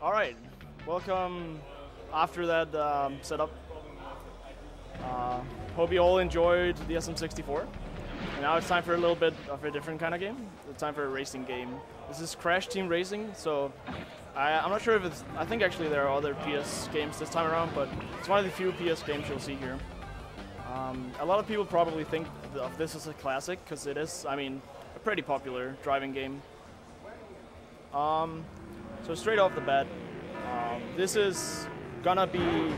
All right, welcome after that setup. Hope you all enjoyed the SM64. And now it's time for a little bit of a different kind of game. It's time for a racing game. This is Crash Team Racing, so I'm not sure if it's... I think actually there are other PS games this time around, but it's one of the few PS games you'll see here. A lot of people probably think of this as a classic, because it is, I mean, a pretty popular driving game. So straight off the bat, this is gonna be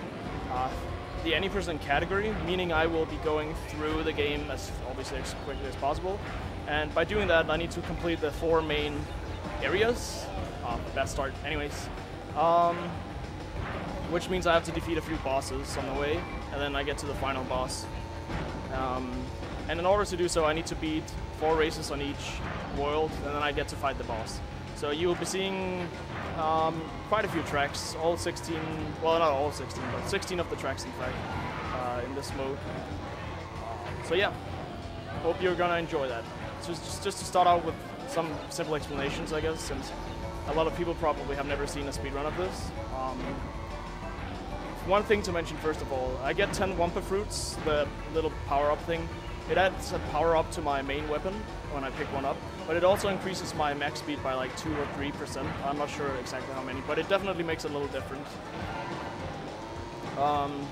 the any person category, meaning I will be going through the game as obviously as quickly as possible. And by doing that, I need to complete the 4 main areas. Bad start, anyways. Which means I have to defeat a few bosses on the way, and then I get to the final boss. And in order to do so, I need to beat 4 races on each world, and then I get to fight the boss. So you will be seeing quite a few tracks, all 16, well not all 16, but 16 of the tracks in fact, in this mode. So yeah, hope you're gonna enjoy that. So just to start out with some simple explanations, I guess, since a lot of people probably have never seen a speedrun of this. One thing to mention first of all, I get 10 Wumpa Fruits, the little power-up thing. It adds a power-up to my main weapon when I pick one up, but it also increases my max speed by like 2 or 3%. I'm not sure exactly how many, but it definitely makes a little difference.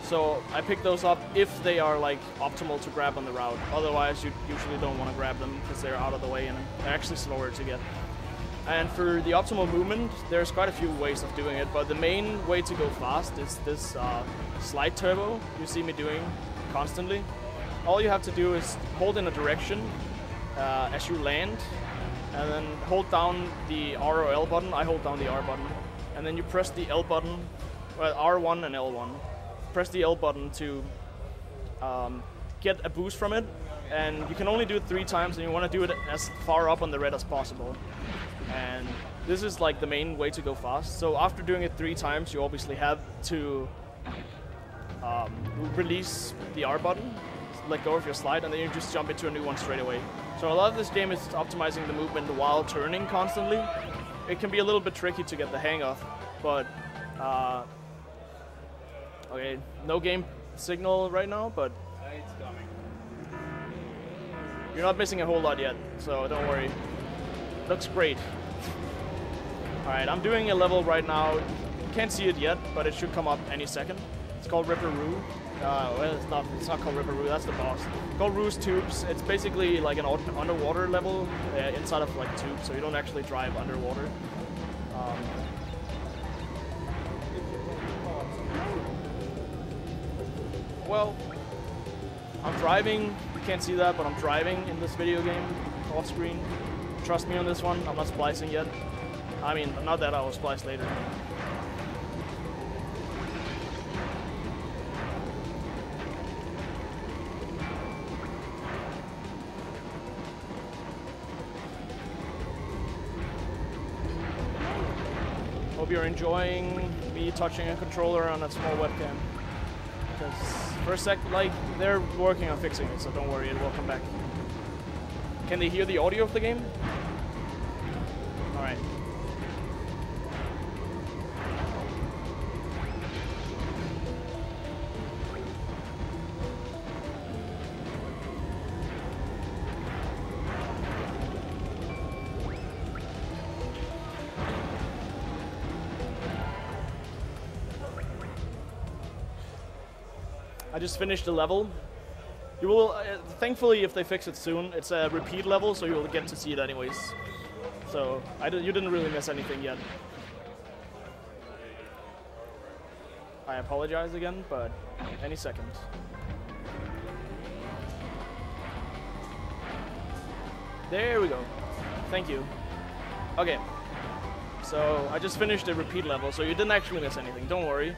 So I pick those up if they are like optimal to grab on the route. Otherwise, you usually don't want to grab them because they're out of the way and they're actually slower to get. And for the optimal movement, there's quite a few ways of doing it, but the main way to go fast is this slide turbo you see me doing constantly. All you have to do is hold in a direction as you land, and then hold down the R or L button. I hold down the R button, and then you press the L button, well, R1 and L1. Press the L button to get a boost from it, and you can only do it 3 times, and you want to do it as far up on the red as possible. And this is like the main way to go fast. So after doing it 3 times, you obviously have to release the R button, let go of your slide, and then you just jump into a new one straight away. So a lot of this game is optimizing the movement while turning constantly. It can be a little bit tricky to get the hang of, but okay, no game signal right now, but it's coming. You're not missing a whole lot yet, so don't worry. Looks great. Alright, I'm doing a level right now. You can't see it yet, but it should come up any second. It's called Ripperoo. Well, it's not called Ripperoo, that's the boss. It's called Roo's Tubes. It's basically like an underwater level inside of like tubes, so you don't actually drive underwater. Well, I'm driving. You can't see that, but I'm driving in this video game off screen. Trust me on this one, I'm not splicing yet. I mean, not that I will splice later. Hope you're enjoying me touching a controller on a small webcam. Because for a sec, like, they're working on fixing it, so don't worry, it will come back. Can they hear the audio of the game? Alright. I just finished the level. You will, thankfully, if they fix it soon, it's a repeat level, so you'll get to see it anyways. So you didn't really miss anything yet. I apologize again, but any second. There we go. Thank you. Okay. So I just finished a repeat level, so you didn't actually miss anything. Don't worry.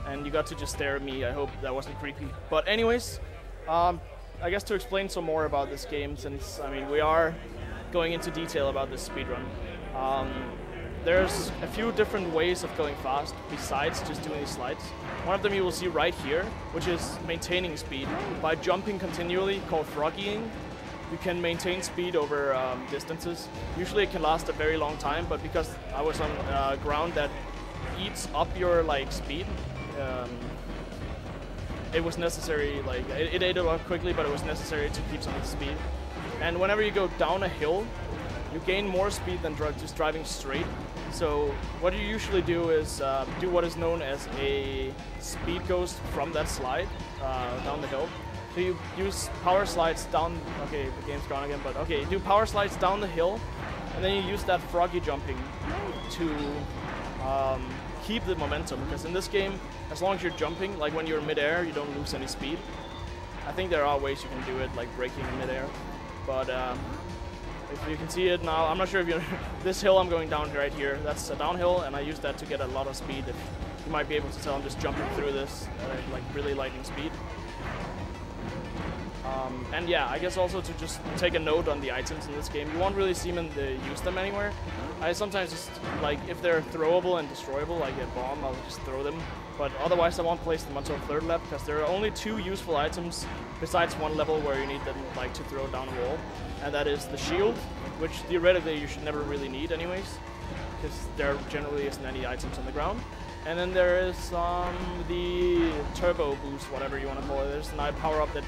And you got to just stare at me. I hope that wasn't creepy. But anyways, I guess to explain some more about this game, since I mean we are going into detail about this speedrun. There's a few different ways of going fast besides just doing these slides. One of them you will see right here, which is maintaining speed. By jumping continually, called froggying, you can maintain speed over distances. Usually it can last a very long time, but because I was on ground that eats up your like speed. It was necessary, like it ate it up quickly, but it was necessary to keep some of the speed. And whenever you go down a hill, you gain more speed than just driving straight. So what you usually do is do what is known as a speed ghost from that slide down the hill. So you use power slides down. Okay, the game's gone again, but okay, you do power slides down the hill, and then you use that froggy jumping to keep the momentum. Because in this game, as long as you're jumping, like when you're midair, you don't lose any speed. I think there are ways you can do it, like braking in midair, but if you can see it now, I'm not sure if you. This hill I'm going down right here, that's a downhill, and I use that to get a lot of speed. If you might be able to tell, I'm just jumping through this at like really lightning speed. And yeah, I guess also to just take a note on the items in this game, you won't really see them use them anywhere. I sometimes just, like, if they're throwable and destroyable, like a bomb, I'll just throw them. But otherwise I won't place them until third lap, because there are only 2 useful items besides one level where you need them, like, to throw down a wall. And that is the shield, which theoretically you should never really need anyways, because there generally isn't any items on the ground. And then there is the turbo boost, whatever you want to call it. There's a power-up that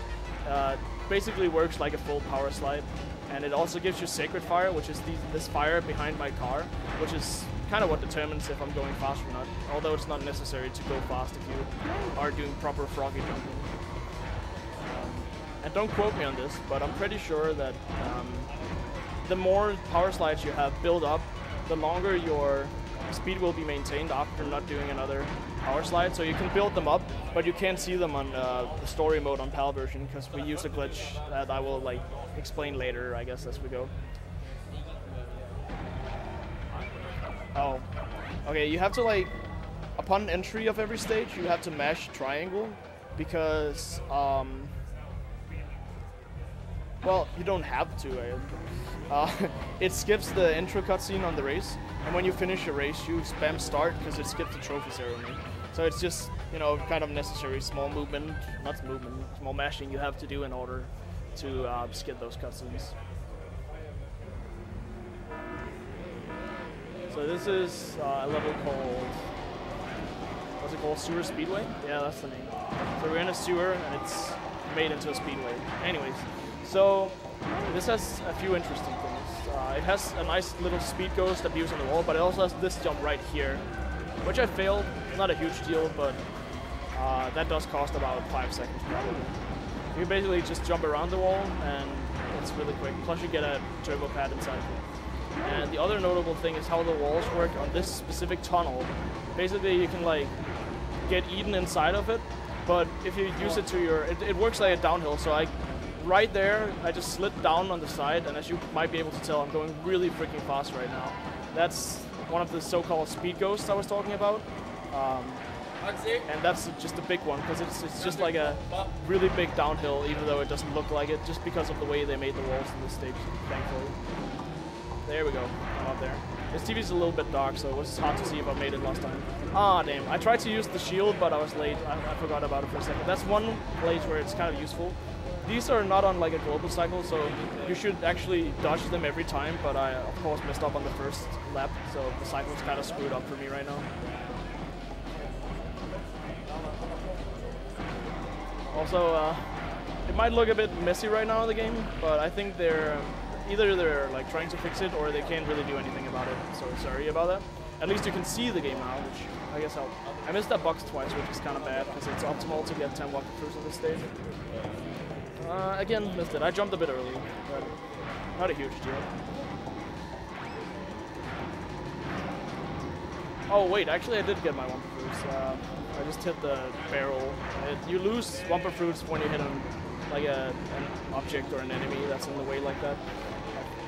basically works like a full power slide, and it also gives you sacred fire, which is this fire behind my car, which is kind of what determines if I'm going fast or not, although it's not necessary to go fast if you are doing proper froggy jumping. And don't quote me on this, but I'm pretty sure that the more power slides you have built up, the longer your speed will be maintained after not doing another power slide. So you can build them up, but you can't see them on the story mode on PAL version, because we use a glitch that I will like explain later, I guess, as we go. Oh, okay, you have to, like, upon entry of every stage, you have to mash triangle, because well, you don't have to. It skips the intro cutscene on the race, and when you finish a race, you spam start because it skips the trophy ceremony. So it's just, you know, kind of necessary small movement, not movement, small mashing you have to do in order to skip those cutscenes. So this is a level called, what's it called? Sewer Speedway? Yeah, that's the name. So we're in a sewer and it's made into a speedway. Anyways, so this has a few interesting things. It has a nice little speed ghost abuse on the wall, but it also has this jump right here, which I failed. Not a huge deal, but that does cost about 5 seconds probably. You basically just jump around the wall and it's really quick. Plus you get a turbo pad inside. And the other notable thing is how the walls work on this specific tunnel. Basically you can like get eaten inside of it, but if you use it to your, it works like a downhill. So right there, I just slid down on the side, and as you might be able to tell, I'm going really freaking fast right now. That's one of the so-called speed ghosts I was talking about. And that's just a big one, because it's just like a really big downhill, even though it doesn't look like it, just because of the way they made the walls in this stage, thankfully. There we go, I'm up there. This TV's a little bit dark, so it was hard to see if I made it last time. Ah, damn, I tried to use the shield, but I was late. I forgot about it for a second. That's one place where it's kind of useful. These are not on like a global cycle, so you should actually dodge them every time, but I of course messed up on the first lap, so the cycle's kind of screwed up for me right now. Also, it might look a bit messy right now in the game, but I think either they're like trying to fix it or they can't really do anything about it, so sorry about that. At least you can see the game now, which I guess helped. I missed that box twice, which is kind of bad, because it's optimal to get 10 walkthroughs on this stage. Again, missed it. I jumped a bit early, but not a huge deal. Oh wait, actually I did get my Wumpa Fruits. I just hit the barrel. You lose Wumpa Fruits when you hit like an object or an enemy that's in the way like that.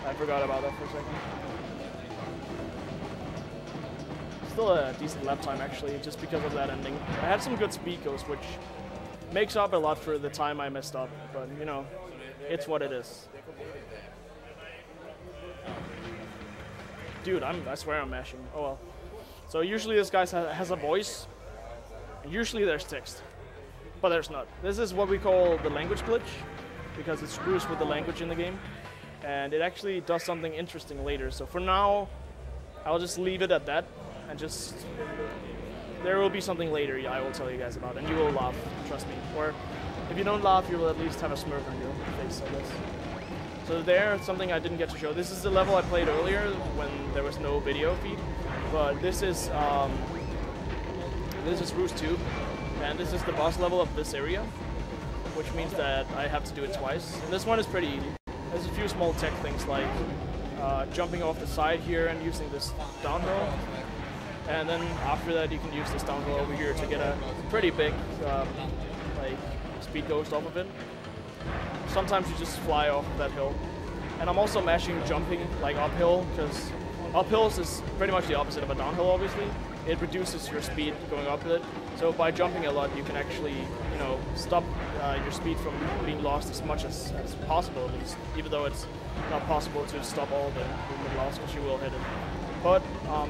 I forgot about that for a second. Still a decent lap time actually, just because of that ending. I had some good speed ghosts, which makes up a lot for the time I messed up, but you know, it's what it is. Dude, I swear I'm mashing. Oh well. So usually this guy has a voice, and usually there's text, but there's not. This is what we call the language glitch, because it screws with the language in the game, and it actually does something interesting later. So for now, I'll just leave it at that. and just there will be something later I will tell you guys about, and you will laugh, trust me. Or if you don't laugh, you will at least have a smirk on your face, I guess. So there's something I didn't get to show. This is the level I played earlier when there was no video feed, but this is Roost 2, and this is the boss level of this area, which means that I have to do it twice. And this one is pretty easy. There's a few small tech things like jumping off the side here and using this downhill. And then after that you can use this downhill over here to get a pretty big like speed ghost off of it. Sometimes you just fly off that hill. And I'm also mashing jumping like uphill, because uphills is pretty much the opposite of a downhill obviously. It reduces your speed going up with it. So by jumping a lot you can actually, you know, stop your speed from being lost as much as possible at least. Even though it's not possible to stop all the movement loss, because you will hit it. But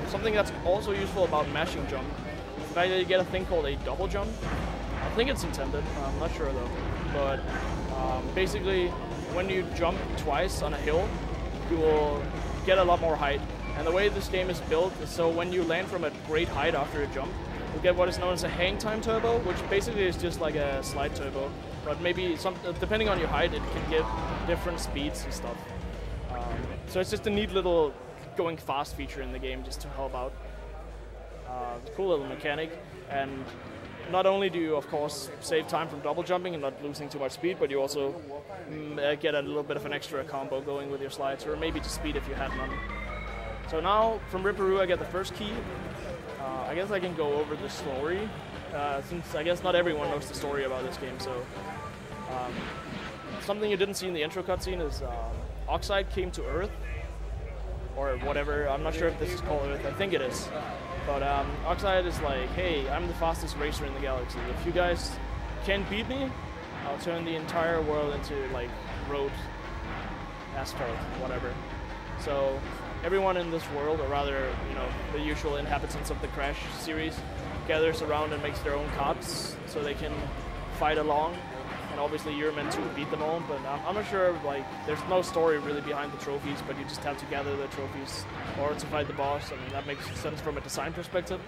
something that's also useful about mashing jump is the fact that you get a thing called a double jump. I think it's intended, I'm not sure though. But basically, when you jump twice on a hill, you will get a lot more height. And the way this game is built is so when you land from a great height after a jump, you get what is known as a hang time turbo, which basically is just like a slide turbo. But maybe, depending on your height, it can give different speeds and stuff. So it's just a neat little going fast feature in the game just to help out. Cool little mechanic. And not only do you, of course, save time from double jumping and not losing too much speed, but you also get a little bit of an extra combo going with your slides, or maybe just speed if you had none. So now, from Ripperoo, I get the first key. I guess I can go over the story, since I guess not everyone knows the story about this game. So something you didn't see in the intro cutscene is Oxide came to Earth, or whatever. I'm not sure if this is called Earth. I think it is. But Oxide is like, hey, I'm the fastest racer in the galaxy. If you guys can't beat me, I'll turn the entire world into like road, asphalt, whatever. So everyone in this world, or rather, you know, the usual inhabitants of the Crash series, gathers around and makes their own carts so they can fight along. And obviously you're meant to beat them all, but I'm not sure, like, there's no story really behind the trophies, but you just have to gather the trophies or to fight the boss. I mean, that makes sense from a design perspective.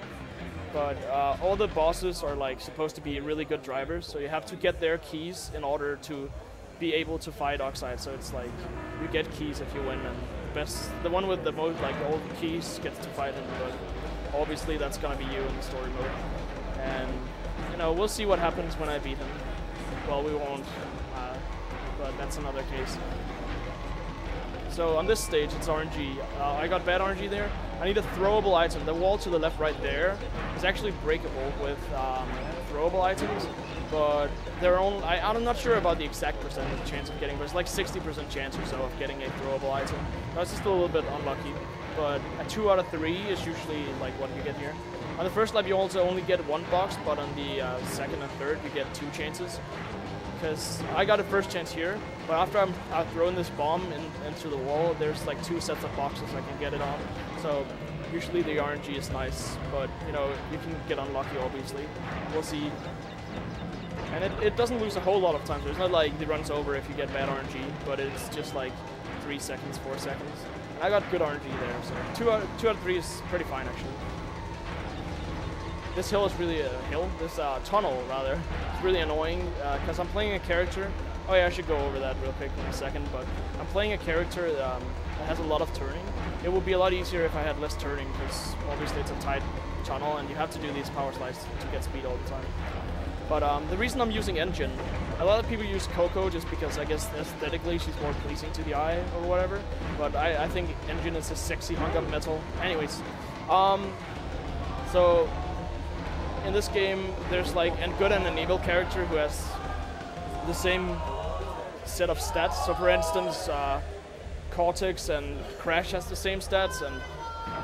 But all the bosses are like supposed to be really good drivers, so you have to get their keys in order to be able to fight Oxide. So it's like, you get keys if you win, and the one with the most, like, all the keys gets to fight him, but obviously that's gonna be you in the story mode. And, you know, we'll see what happens when I beat him. Well, we won't, but that's another case. So on this stage, it's RNG. I got bad RNG there. I need a throwable item. The wall to the left right there is actually breakable with throwable items, but they're only, I'm not sure about the exact percentage chance of getting, but it's like 60% chance or so of getting a throwable item. That's just a little bit unlucky, but a 2 out of 3 is usually like what you get here. On the first lap, you also only get 1 box, but on the second and third, you get 2 chances. Because I got a first chance here, but after I've thrown this bomb into the wall, there's like 2 sets of boxes I can get it on. So usually the RNG is nice, but you know, you can get unlucky obviously. We'll see. And it doesn't lose a whole lot of time, so it's not like it runs over if you get bad RNG, but it's just like 3 seconds, 4 seconds. And I got good RNG there, so 2 out of 3 is pretty fine actually. This hill is really a hill, this tunnel rather, it's really annoying because I'm playing a character. Oh yeah, I should go over that real quick in a second, but I'm playing a character that has a lot of turning. It would be a lot easier if I had less turning, because obviously it's a tight tunnel and you have to do these power slides to get speed all the time. But the reason I'm using Engine, a lot of people use Coco just because I guess aesthetically she's more pleasing to the eye or whatever, but I think Engine is a sexy hunk of metal. Anyways, so in this game, there's like a good and an evil character who has the same set of stats. So for instance, Cortex and Crash has the same stats, and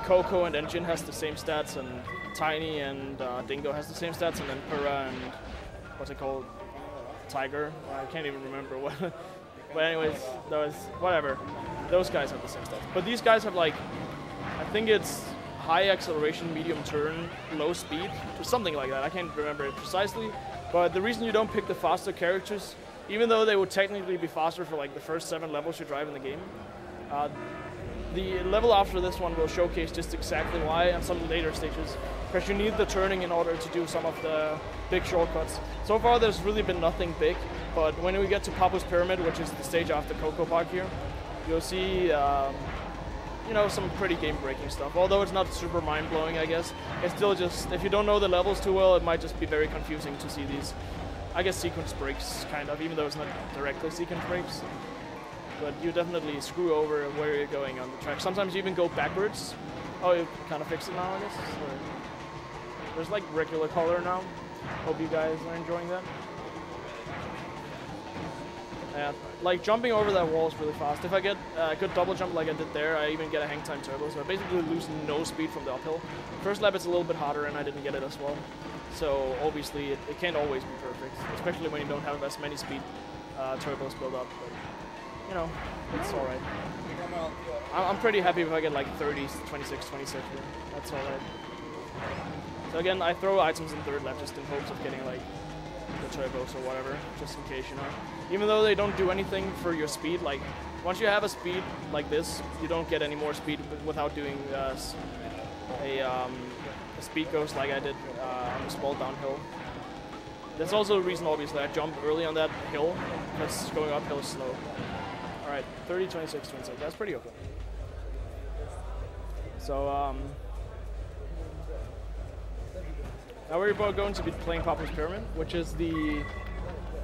Coco and Engine has the same stats, and Tiny and Dingo has the same stats, and then Purah and, what's it called? Tiger? I can't even remember what. But anyways, whatever. Those guys have the same stats. But these guys have like, I think it's high acceleration, medium turn, low speed, or something like that. I can't remember it precisely, but the reason you don't pick the faster characters, even though they would technically be faster for like the first 7 levels you drive in the game, the level after this one will showcase just exactly why, and some later stages, because you need the turning in order to do some of the big shortcuts. So far there's really been nothing big, but when we get to Papo's Pyramid, which is the stage after Coco Park here, you'll see you know, some pretty game-breaking stuff. Although it's not super mind-blowing, I guess. It's still just, if you don't know the levels too well, it might just be very confusing to see these, I guess, sequence breaks, kind of, even though it's not directly sequence breaks. But you definitely screw over where you're going on the track. Sometimes you even go backwards. Oh, you kind of fixed it now, I guess? Or there's like regular color now. Hope you guys are enjoying that. Yeah, like jumping over that wall is really fast. If I get a good double jump like I did there, I even get a hang time turbo, so I basically lose no speed from the uphill. First lap it's a little bit harder and I didn't get it as well. So obviously it can't always be perfect, especially when you don't have as many speed turbos built up. But, you know, it's alright. I'm pretty happy if I get like 30, 26, 26 here. That's alright. So again, I throw items in third lap just in hopes of getting like the turbos or whatever, just in case, you know. Even though they don't do anything for your speed, like once you have a speed like this, you don't get any more speed without doing a speed ghost like I did on the small downhill. That's also a reason, obviously, I jumped early on that hill, because going uphill is slow. Alright, 30, 26, 26, that's pretty okay. So, now we're going to be playing Papo's Pyramid, which is the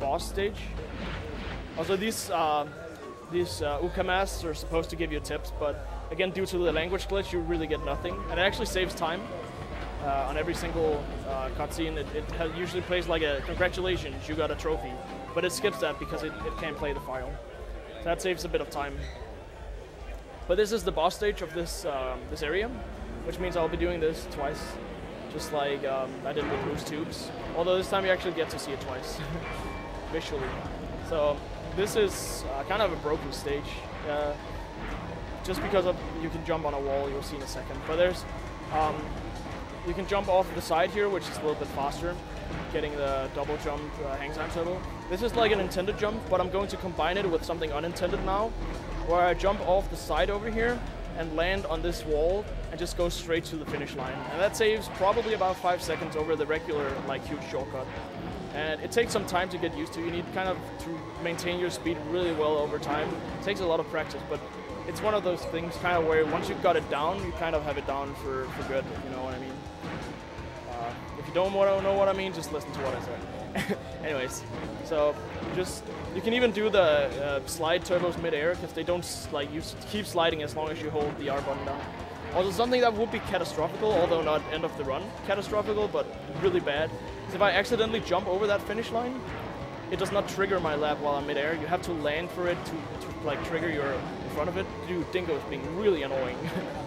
boss stage. Also, these ukamas are supposed to give you tips, but again, due to the language glitch, you really get nothing. And it actually saves time on every single cutscene. It usually plays like a congratulations, you got a trophy, but it skips that because it can't play the file. So that saves a bit of time. But this is the boss stage of this this area, which means I'll be doing this twice. Just like I did with Loose Tubes. Although this time you actually get to see it twice, visually. So this is kind of a broken stage. Just because of you can jump on a wall, you'll see in a second. But there's, you can jump off the side here, which is a little bit faster, getting the double jump hang time turbo. This is like an intended jump, but I'm going to combine it with something unintended now, where I jump off the side over here and land on this wall and just go straight to the finish line. And that saves probably about 5 seconds over the regular like huge shortcut. And it takes some time to get used to. You need kind of to maintain your speed really well over time. It takes a lot of practice, but it's one of those things kind of where once you've got it down, you kind of have it down for good, if you know what I mean. If you don't know what I mean, just listen to what I said. Anyways, so you can even do the slide turbos mid-air, because they don't, like, you keep sliding as long as you hold the R button down. Also, something that would be catastrophical, although not end of the run catastrophical, but really bad, is if I accidentally jump over that finish line, it does not trigger my lap while I'm mid-air. You have to land for it to like trigger your in front of it. Dude, Dingo is being really annoying,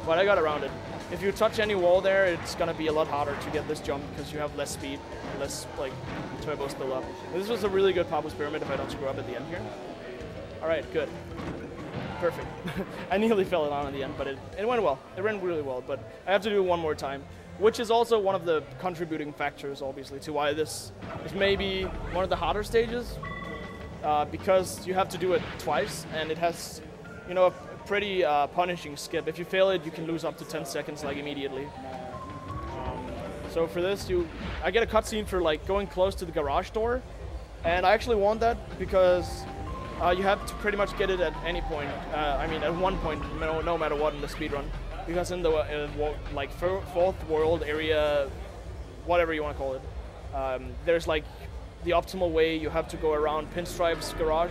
but I got around it. If you touch any wall there, it's gonna be a lot harder to get this jump because you have less speed, less like turbos build up. This was a really good Papo's Pyramid if I don't screw up at the end here. All right, good. Perfect. I nearly fell down at the end, but it went well. It went really well, but I have to do it one more time, which is also one of the contributing factors, obviously, to why this is maybe one of the harder stages, because you have to do it twice, and it has, you know, a pretty punishing skip. If you fail it, you can lose up to 10 seconds, like, immediately. So for this, I get a cutscene for, like, going close to the garage door, and I actually want that because you have to pretty much get it at any point. I mean, at one point, no matter what in the speedrun. Because in the like fourth world area, whatever you want to call it, there's like the optimal way you have to go around Pinstripe's garage.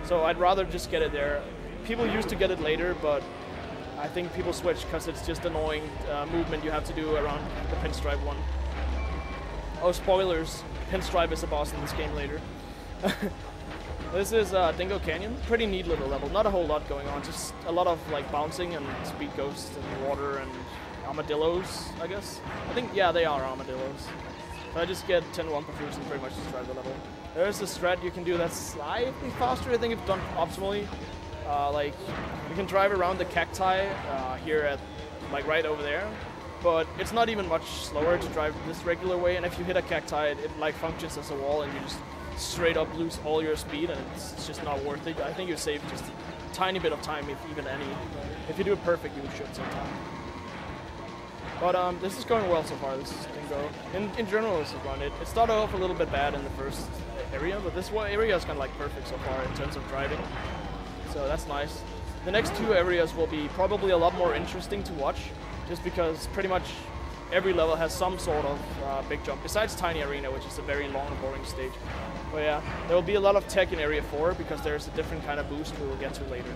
So I'd rather just get it there. People used to get it later, but I think people switch because it's just annoying movement you have to do around the Pinstripe one. Oh, spoilers! Pinstripe is a boss in this game later. This is Dingo Canyon. Pretty neat little level. Not a whole lot going on. Just a lot of like bouncing and speed ghosts and water and armadillos, I guess. I think, yeah, they are armadillos. So I just get 10 Wumpa Fruits and pretty much just drive the level. There's a strat you can do that's slightly faster, I think, if done optimally. Like, you can drive around the cacti here at, like, right over there. But it's not even much slower to drive this regular way. And if you hit a cacti, it like functions as a wall and you just straight up lose all your speed, and it's just not worth it. I think you save just tiny bit of time, if even any. If you do it perfect, you should some time. But this is going well so far. This can go. In general, this is run. It started off a little bit bad in the first area, but this area is kind of like perfect so far in terms of driving. So that's nice. The next two areas will be probably a lot more interesting to watch, just because pretty much every level has some sort of big jump, besides Tiny Arena, which is a very long and boring stage. But yeah, there will be a lot of tech in Area 4, because there's a different kind of boost we will get to later.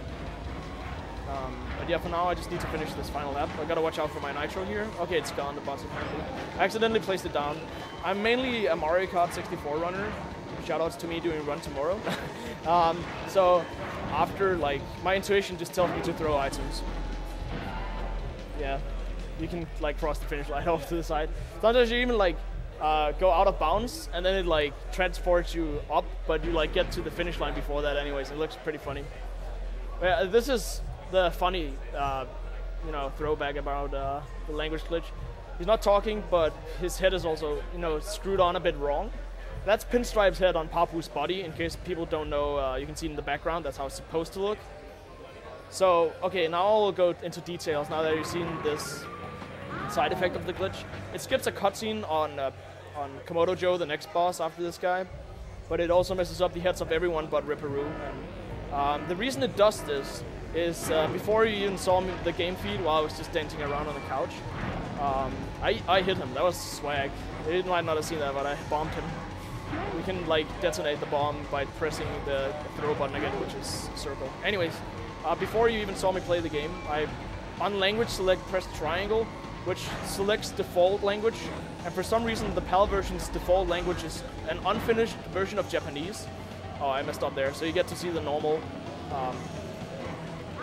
But yeah, for now I just need to finish this final lap. I gotta watch out for my nitro here. Okay, it's gone, the bots apparently. I accidentally placed it down. I'm mainly a Mario Kart 64 runner. Shoutouts to me doing Run Tomorrow. So after, like, my intuition just tells me to throw items. Yeah, you can like cross the finish line off to the side. Sometimes you even like go out of bounds and then it like transports you up, but you like get to the finish line before that anyways. It looks pretty funny. But yeah, this is the funny, you know, throwback about the language glitch. He's not talking, but his head is also, you know, screwed on a bit wrong. That's Pinstripe's head on Papu's body. In case people don't know, you can see it in the background. That's how it's supposed to look. So, okay, now I'll go into details now that you've seen this side effect of the glitch. It skips a cutscene on Komodo Joe, the next boss after this guy, but it also messes up the heads of everyone but Ripperoo. And, the reason it does this is before you even saw the game feed while I was just dancing around on the couch, I hit him. That was swag. They might not have seen that, but I bombed him. We can like detonate the bomb by pressing the throw button again, which is circle. Anyways, before you even saw me play the game, I on language select pressed triangle, which selects default language, and for some reason the PAL version's default language is an unfinished version of Japanese. Oh, I messed up there. So you get to see the normal.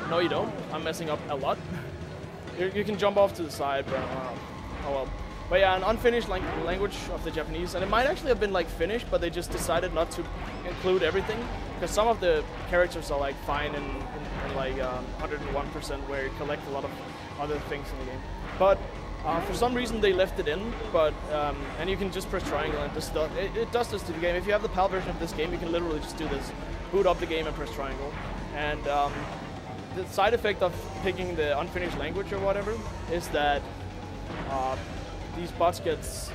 No, you don't. I'm messing up a lot. You can jump off to the side, but oh well. But yeah, an unfinished language of the Japanese, and it might actually have been like finished, but they just decided not to include everything, because some of the characters are like fine in like 101%, where you collect a lot of other things in the game. But for some reason they left it in, but and you can just press triangle and it does this to the game. If you have the PAL version of this game, you can literally just do this, boot up the game and press triangle. And the side effect of picking the unfinished language or whatever is that these bots gets,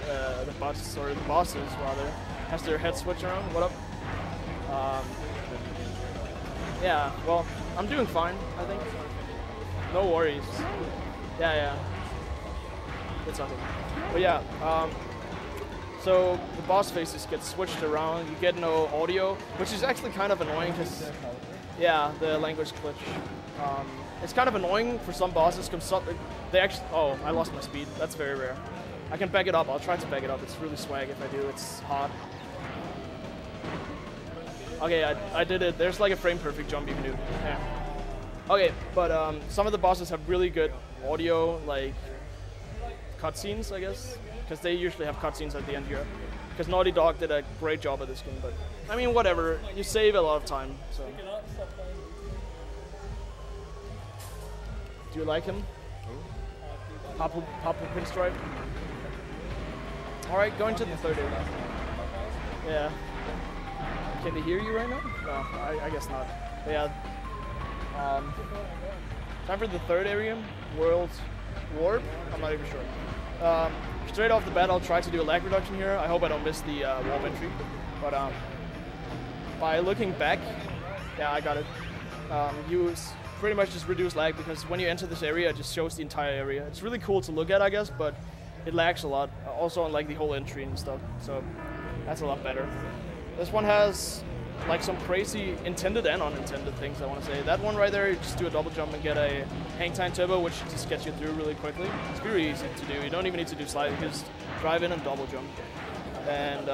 the bosses rather, has their head switch around. What up? Yeah, well, I'm doing fine, I think. No worries. Yeah. It's okay. But yeah, so the boss faces get switched around. You get no audio, which is actually kind of annoying because, yeah, the language glitch. It's kind of annoying for some bosses because they actually. Oh, I lost my speed. That's very rare. I can back it up. I'll try to back it up. It's really swag if I do. It's hot. Okay, I did it. There's like a frame perfect jump you can do. Yeah. Okay, but some of the bosses have really good audio, like cutscenes, I guess, because they usually have cutscenes at the end here. Because Naughty Dog did a great job at this game, but I mean, whatever. You save a lot of time. So. Do you like him? Papo Pinstripe. All right, going to the third area. Yeah. Can they hear you right now? No, I guess not. But yeah. Time for the third area, World Warp. I'm not even sure. Straight off the bat, I'll try to do a lag reduction here. I hope I don't miss the warp entry. But by looking back, yeah, I got it. You pretty much just reduce lag because when you enter this area, it just shows the entire area. It's really cool to look at, I guess, but it lags a lot. Also on like the whole entry and stuff. So that's a lot better. This one has like some crazy intended and unintended things, I want to say. That one right there, you just do a double jump and get a hang time turbo, which just gets you through really quickly. It's very easy to do. You don't even need to do slide, you just drive in and double jump. And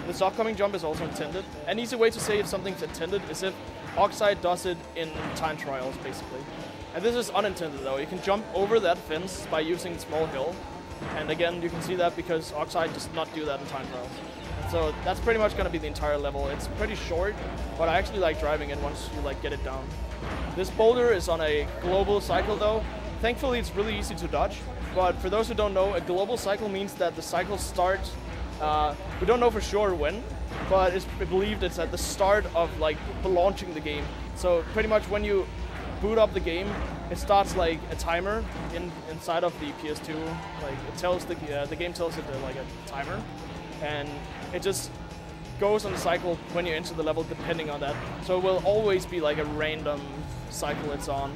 this upcoming jump is also intended. An easy way to say if something's intended is if Oxide does it in time trials, basically. And this is unintended though. You can jump over that fence by using the small hill. And again, you can see that because Oxide does not do that in time trials. So that's pretty much going to be the entire level. It's pretty short, but I actually like driving it once you like get it down. This boulder is on a global cycle though. Thankfully, it's really easy to dodge. But for those who don't know, a global cycle means that the cycle starts. We don't know for sure when, but it's believed it's at the start of like launching the game. So pretty much when you boot up the game, it starts like a timer inside of the PS2. Like it tells the game tells it like a timer, and it just goes on the cycle when you enter the level depending on that. So it will always be like a random cycle it's on.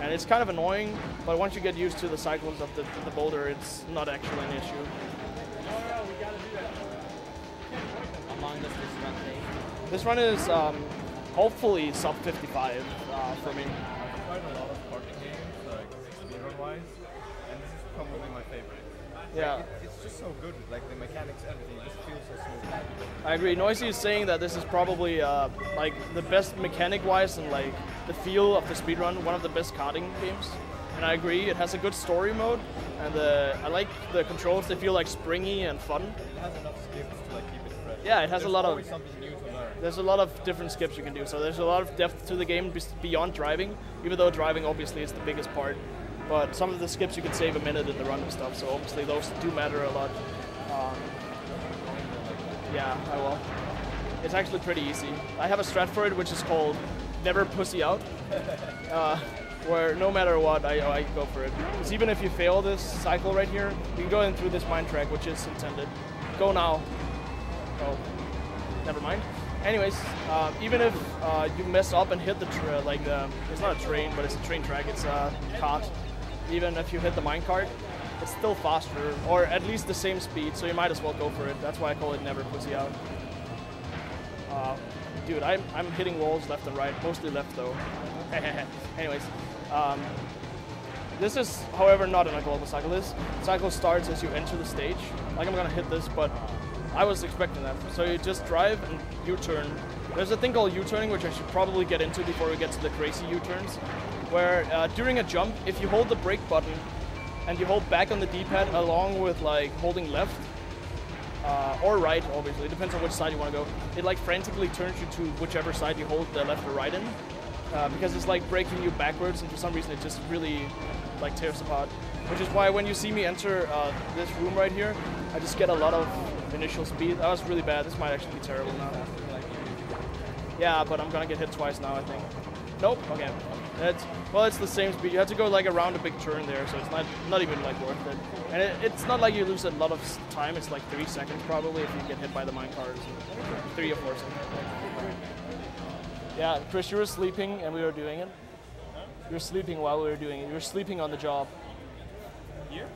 And it's kind of annoying, but once you get used to the cycles of the boulder, it's not actually an issue. No, we gotta do that. How long does this run take? This run is hopefully sub 55 for me. I've tried a lot of karting games, like speedrun-wise, and this is probably my favorite. Yeah. Like, it's just so good, like the mechanics, everything, it just feels so smooth. I agree. Noisy is saying that this is probably like the best mechanic-wise and like the feel of the speedrun, one of the best karting games. And I agree. It has a good story mode, and I like the controls. They feel like springy and fun. It has enough skips to like keep it fresh. Yeah, it has a lot of. There's always something new to learn. There's a lot of different skips you can do. So there's a lot of depth to the game beyond driving. Even though driving obviously is the biggest part, but some of the skips you can save a minute in the run and stuff. So obviously those do matter a lot. Yeah, I will. It's actually pretty easy. I have a strat for it, which is called Never Pussy Out, where no matter what, I go for it. Because even if you fail this cycle right here, you can go in through this mine track, which is intended. Go now. Oh, never mind. Anyways, even if you mess up and hit the it's not a train, but it's a train track. It's a cart. Even if you hit the mine cart, it's still faster, or at least the same speed, so you might as well go for it. That's why I call it Never Pussy Out. Dude, I'm hitting walls left and right, mostly left though. Anyways, this is, however, not in a global cycle. This cycle starts as you enter the stage. Like I'm gonna hit this, but I was expecting that. So you just drive and U-turn. There's a thing called U-turning, which I should probably get into before we get to the crazy U-turns, where during a jump, if you hold the brake button and you hold back on the D-pad along with like holding left or right, obviously, it depends on which side you want to go. It like frantically turns you to whichever side you hold the left or right in, because it's like braking you backwards, and for some reason it just really like tears apart. Which is why when you see me enter this room right here, I just get a lot of initial speed. That was really bad. This might actually be terrible now. Yeah, but I'm gonna get hit twice now, I think. Nope. Okay. It's the same speed. You have to go like around a big turn there, so it's not even like worth it. And it's not like you lose a lot of time. It's like 3 seconds probably if you get hit by the minecart. 3 or 4 seconds. Yeah, Chris, you were sleeping and we were doing it. You were sleeping while we were doing it. You were sleeping on the job. Here?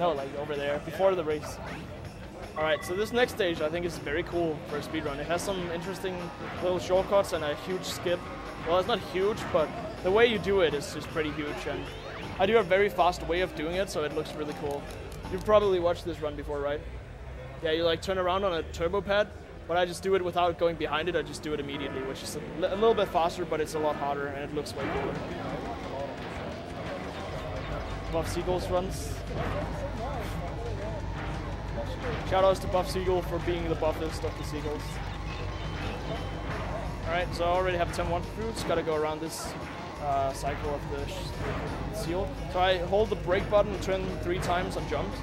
No, like over there before the race. All right, so this next stage I think is very cool for a speedrun. It has some interesting little shortcuts and a huge skip. Well, it's not huge, but the way you do it is just pretty huge. And I do a very fast way of doing it, so it looks really cool. You've probably watched this run before, right? Yeah, you like turn around on a turbo pad, but I just do it without going behind it. I just do it immediately, which is a little bit faster, but it's a lot harder and it looks way cooler. Buff Seagull's runs. Shoutouts to Buff Seagull for being the buffest of the Seagulls. Alright, so I already have 10-1 fruits, gotta go around this cycle of the seal. So I hold the brake button and turn 3 times on jumps.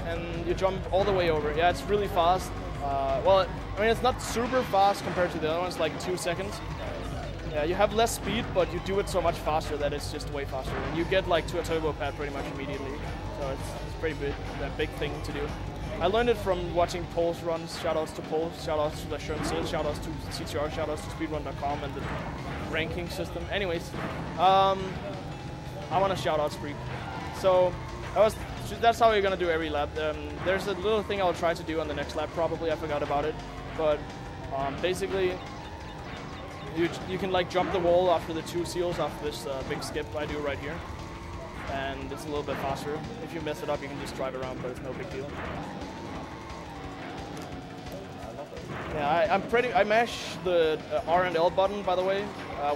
And you jump all the way over. Yeah, it's really fast. Well, I mean, it's not super fast compared to the other ones, like 2 seconds. Yeah, you have less speed, but you do it so much faster that it's just way faster. And you get like to a turbo pad pretty much immediately. So it's pretty big, a big thing to do. I learned it from watching Pole's runs. Shoutouts to Pole, shoutouts to the Schönzel, shoutouts to CTR, shoutouts to Speedrun.com and the ranking system. Anyways, I want a shoutouts spree. So that's how you're gonna do every lap. There's a little thing I'll try to do on the next lap probably. I forgot about it, but basically you can like jump the wall after the 2 seals after this big skip I do right here, and it's a little bit faster. If you mess it up, you can just drive around, but it's no big deal. Yeah, I mash the R and L button, by the way,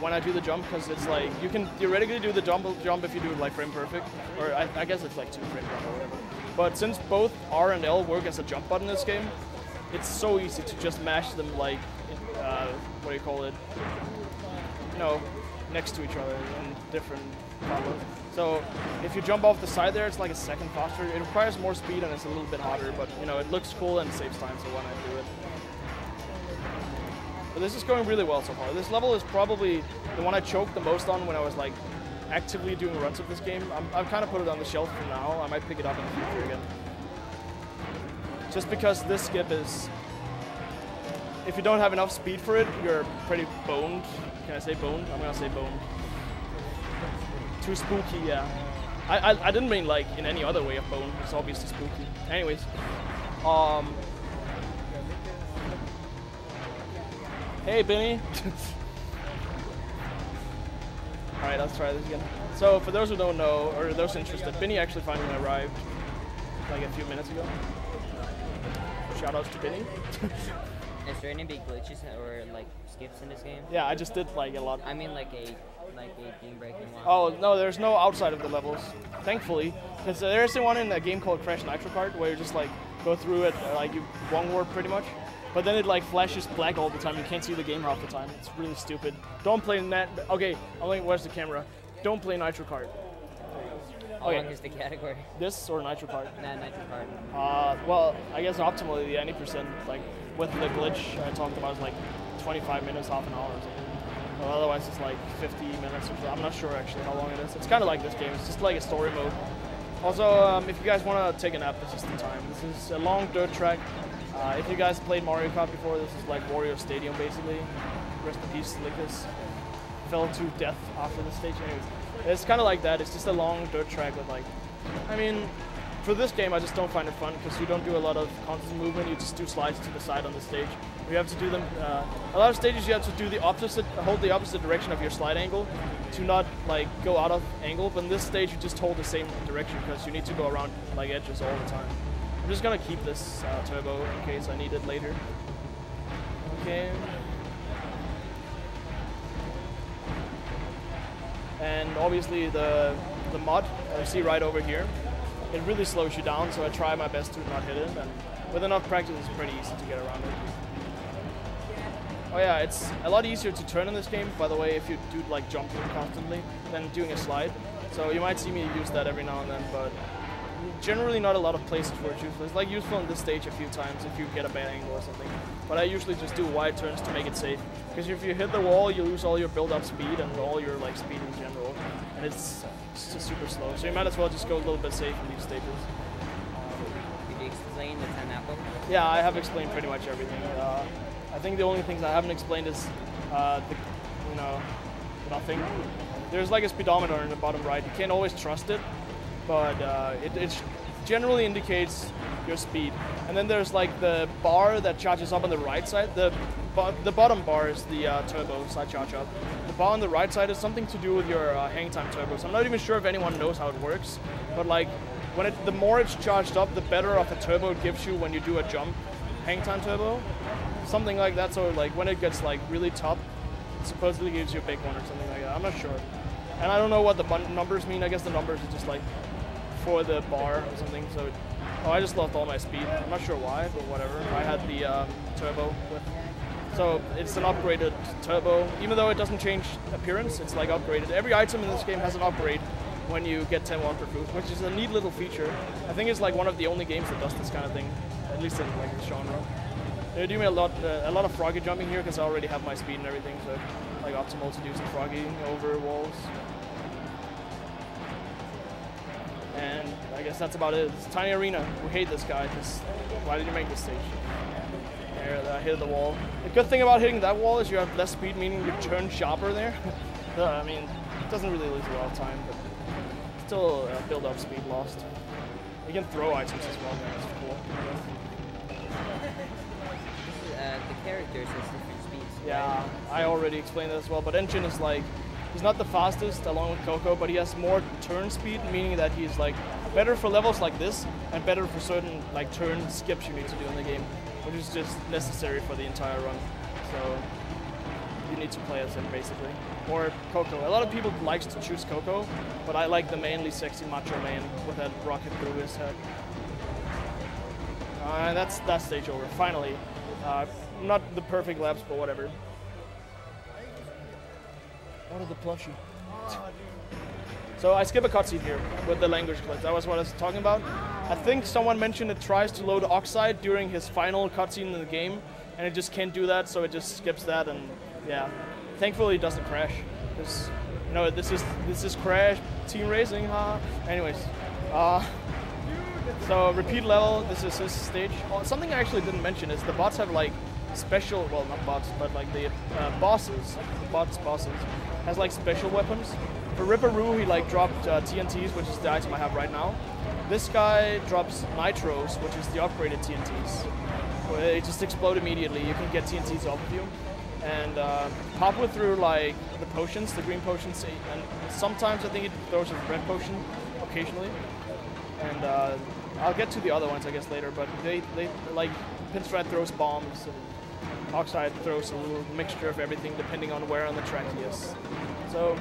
when I do the jump, because it's like, you can theoretically do the jump if you do it like frame perfect, or I guess it's like 2 frame jump or whatever. But since both R and L work as a jump button in this game, it's so easy to just mash them like, what do you call it? No, next to each other in different combos. So if you jump off the side there, it's like a second faster. It requires more speed and it's a little bit harder, but you know, it looks cool and saves time, so why not do it? But this is going really well so far. This level is probably the one I choked the most on when I was like actively doing runs of this game. I've kind of put it on the shelf for now. I might pick it up in the future again. Just because this skip is, if you don't have enough speed for it, you're pretty boned. Can I say boned? I'm gonna say boned. Too spooky, yeah. I didn't mean like in any other way of bone. It's obviously spooky. Anyways, hey Benny. All right, let's try this again. So for those who don't know, or those interested, Benny actually finally arrived like a few minutes ago. Shoutouts to Benny. Is there any big glitches or like skips in this game? Yeah, I just did like a lot. I mean like a game-breaking one. Oh no, there's no outside of the levels, thankfully, because there's the one in a game called Crash Nitro Kart where you just like go through it like you one warp pretty much, but then it like flashes black all the time. You can't see the game half the time. It's really stupid. Don't play that. Okay, where's the camera? Don't play Nitro Kart. How long is the category? This or Nitro Kart? Nah, Nitro Kart. Well, I guess optimally the 90%, like with the glitch I talked about, is like 25 minutes, half an hour or something. Well, otherwise it's like 50 minutes or so. I'm not sure actually how long it is. It's kind of like this game. It's just like a story mode. Also, if you guys want to take a nap, this is the time. This is a long dirt track. If you guys played Mario Kart before, this is like Wario Stadium basically. Rest in peace, Lucas. Fell to death after the stage. Anyways, it's kind of like that. It's just a long dirt track with like, I mean, for this game I just don't find it fun because you don't do a lot of constant movement. You just do slides to the side on the stage. You have to do them, a lot of stages you have to do the opposite, hold the opposite direction of your slide angle to not like go out of angle, but in this stage you just hold the same direction because you need to go around like edges all the time. I'm just gonna keep this turbo in case I need it later. Okay. And obviously the mod you see right over here, it really slows you down, so I try my best to not hit it, and with enough practice it's pretty easy to get around it. Oh yeah, it's a lot easier to turn in this game, by the way, if you do like jumping constantly than doing a slide. So you might see me use that every now and then, but generally not a lot of places where it's useful. It's like useful on this stage a few times if you get a bad angle or something. But I usually just do wide turns to make it safe. Because if you hit the wall, you lose all your build-up speed and all your like speed in general. And it's just super slow. So you might as well just go a little bit safe in these stages. Did you explain the 10 apple? Yeah, I have explained pretty much everything. I think the only things I haven't explained is nothing. There's like a speedometer in the bottom right. You can't always trust it, but it generally indicates your speed. And then there's like the bar that charges up on the right side. The bottom bar is the turbo side charge up. The bar on the right side is something to do with your hang time turbos. I'm not even sure if anyone knows how it works, but like the more it's charged up, the better of a turbo it gives you when you do a jump hang time turbo. Something like that. So like when it gets like really top, it supposedly gives you a big one or something like that. I'm not sure. And I don't know what the numbers mean. I guess the numbers are just like for the bar or something. So, I just lost all my speed. I'm not sure why, but whatever. I had the turbo with. So it's an upgraded turbo. Even though it doesn't change appearance, it's like upgraded. Every item in this game has an upgrade when you get 10-1 per boost, which is a neat little feature. I think it's like one of the only games that does this kind of thing, at least in like this genre. They're doing a lot of froggy jumping here because I already have my speed and everything, so like optimal to do some froggy over walls. And I guess that's about it. It's Tiny Arena. We hate this guy. Why did you make this stage? There, I hit the wall. The good thing about hitting that wall is you have less speed, meaning you turn sharper there. I mean, it doesn't really lose a lot of time, but still build up speed lost. You can throw items as well. That's cool. The characters has different speeds. Yeah, right? I already explained that as well, but Engine is like, he's not the fastest along with Coco, but he has more turn speed, meaning that he's like better for levels like this and better for certain like turn skips you need to do in the game, which is just necessary for the entire run. So you need to play as him basically. Or Coco. A lot of people likes to choose Coco, but I like the manly sexy macho man with that rocket through his head. That's that stage over, finally. Not the perfect laps, but whatever. What is the plushie? So I skip a cutscene here with the language glitch. That was what I was talking about. I think someone mentioned it tries to load Oxide during his final cutscene in the game, and it just can't do that, so it just skips that, and yeah. Thankfully, it doesn't crash, because you know this is crash team racing, huh? Anyways, so repeat level. This is his stage. Something I actually didn't mention is the bots have like special, well not bots, but like the bosses, bosses, has like special weapons. For Ripperoo, he like dropped TNTs, which is the item I have right now. This guy drops nitros, which is the upgraded TNTs. They just explode immediately. You can get TNTs off of you. And Papo through like the potions, the green potions, and sometimes I think it throws a red potion occasionally. And I'll get to the other ones I guess later, but they like Pinstripe throws bombs and Oxide throws a little mixture of everything depending on where on the track he is. So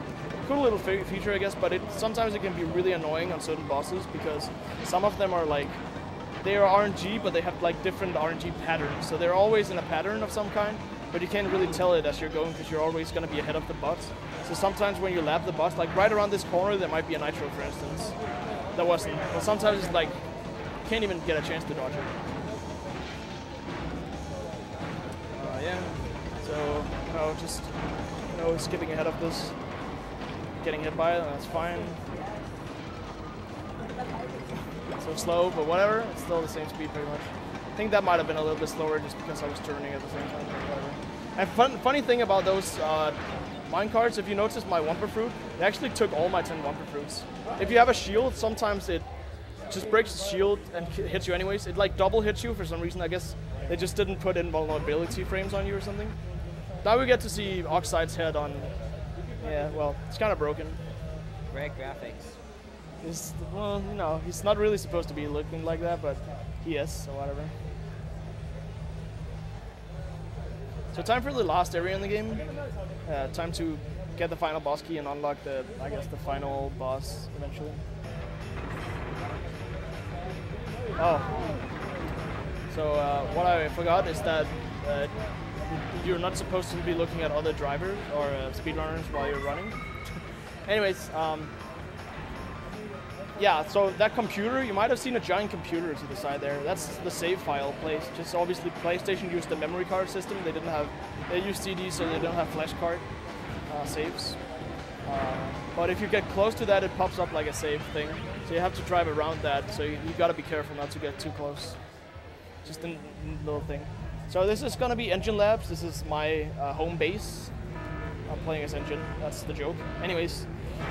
cool little feature I guess, but sometimes it can be really annoying on certain bosses because some of them are like, they are RNG, but they have like different RNG patterns. So they're always in a pattern of some kind, but you can't really tell it as you're going because you're always going to be ahead of the bots. So sometimes when you lap the bots, like right around this corner, there might be a nitro, for instance. That wasn't. But sometimes it's like, you can't even get a chance to dodge it. Yeah. So, just skipping ahead of this, getting hit by it, that's fine. So slow, but whatever. It's still the same speed pretty much. I think that might have been a little bit slower just because I was turning at the same time. But whatever. And funny thing about those mine carts, if you notice my Wumper Fruit, they actually took all my 10 Wumper Fruits. If you have a shield, sometimes it just breaks the shield and hits you anyways. It like double hits you for some reason. I guess they just didn't put in vulnerability frames on you or something. Now we get to see Oxide's head on. Yeah, well, it's kind of broken. Great graphics. Well, you know, he's not really supposed to be looking like that, but he is, so whatever. So time for the last area in the game. Time to get the final boss key and unlock the, I guess, the final boss eventually. Oh. So what I forgot is that you're not supposed to be looking at other drivers or speedrunners while you're running. Anyways, yeah, so that computer, you might have seen a giant computer to the side there. That's the save file place. Just obviously PlayStation used the memory card system. They used CDs, so they don't have flash card saves. But if you get close to that, it pops up like a save thing. So you have to drive around that. So you gotta be careful not to get too close. Just a little thing. So this is gonna be Engine Labs. This is my home base. I'm playing as Engine. That's the joke. Anyways.